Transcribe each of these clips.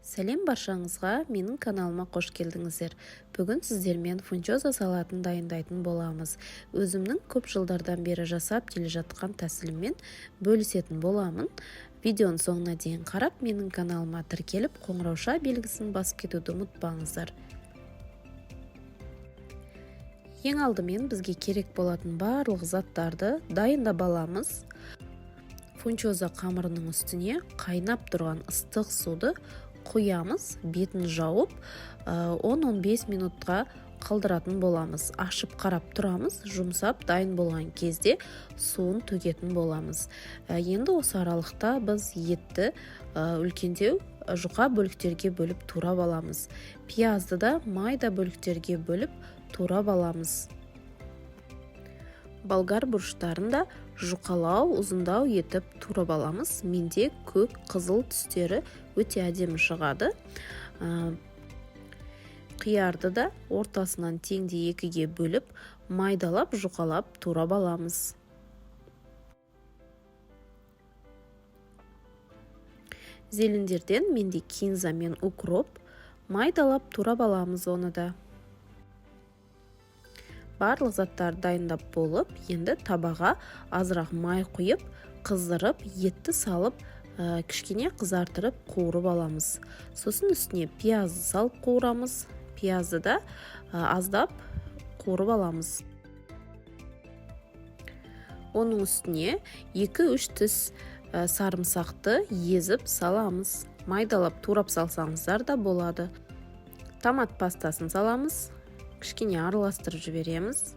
Сәлем баршаңызға, менің каналыма қош келдіңіздер. Бүгін сіздермен фунчоза салатын дайындайтын боламыз. Өзімнің көп жылдардан бері жасап келе жатқан тәсіліммен бөлісетін боламын. Видеоның соңына дейін қарап, менің каналыма тіркеліп, қоңырауша белгісін басып кетуді ұмытпаңыздар. Ең алдымен бізге керек болатын барлық заттарды дайындап аламыз. Фунчоза қамырының үстіне қайнап тұрған ыстық суды құямыз, бетін жауып 10-15 минутқа қалдыратын боламыз. Ашып қарап тұрамыз, жұмсап дайын болған кезде суын төгетін боламыз. Енді осы аралықта біз етті үлкендеу жұқа бөліктерге бөліп турап аламыз. Пиязды да майда бөліктерге бөліп турап аламыз. Болгар бұрыштарын да жұқалау, ұзындау етіп турап аламыз. Менде көк, қызыл түстері өте әдемі шығады. Қиярды да ортасынан теңде екіге бөліп, майдалап, жұқалап турап аламыз. Зелендерден менде кинза мен укроп, майдалап турап аламыз оны да. Барлық заттар дайындап болып, енді табаға азырақ май құйып, қыздырып, етті салып, кішкене қызартырып қуырып аламыз. Сосын үстіне пиязды салып қуырамыз. Пиязды да аздап қуырып аламыз. Оның үстіне 2-3 тіс сарымсақты езіп саламыз. Майдалап турап салсаңыздар да болады. Томат пастасын саламыз. Кішкене араластырып жібереміз.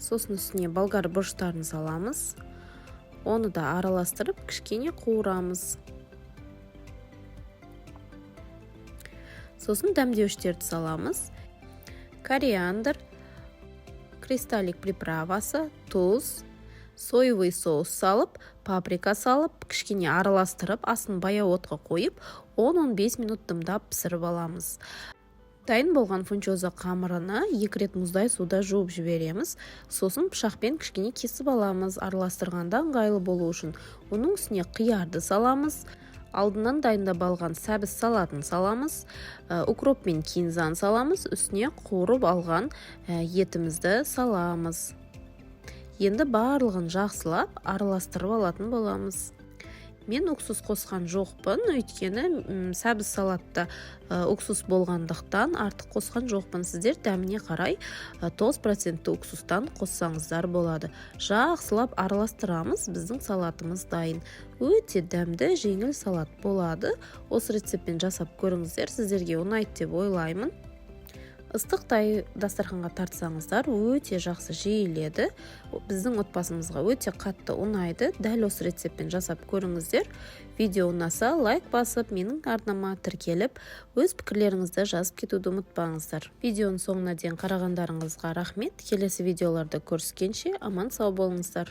Сосын үстіне болгар бұрыштарын саламыз. Оны да араластырып, кішкене қуырамыз. Сосын дәмдеуіштерді саламыз. Кориандр, кристаллик приправасы, тұз, соевый соус салып, паприка салып, кішкене араластырып, асын баяу отқа қойып, 10-15 минут дымдап пісіріп аламыз. Дайын болған фунчоза қамырыны 2 рет мұздай суда жуып жібереміз. Сосын пышақпен кішкене кесіп аламыз, араластырғанда ыңғайлы болу үшін. Оның үстіне қиярды саламыз. Алдынан дайындап алған сәбіз салатын саламыз. Укроп мен кинзаны саламыз. Үстіне қуырып алған етімізді саламыз. Енді барлығын жақсылап араластырып алатын боламыз. Мен уксус қосқан жоқпын, өйткені сәбіз салатта уксус болғандықтан артық қосқан жоқпын. Сіздер дәміне қарай 9% уксустан қоссаңыздар болады. Жақсылап араластырамыз, біздің салатымыз дайын. Өте дәмді, жеңіл салат болады. Осы рецептпен жасап көріңіздер, сіздерге ұнайды деп ойлаймын. Ыстық дастарханға тартсаңыздар, өте жақсы жейіледі. Біздің отбасымызға өте қатты ұнайды. Дәл осы рецептпен жасап көріңіздер. Видео ұнаса, лайк басып, менің арнама тіркеліп, өз пікірлеріңізді жазып кетуді ұмытпаңыздар. Видеоның соңына дейін қарағандарыңызға рахмет. Келесі видеоларда көріскенше аман сау болыңыздар.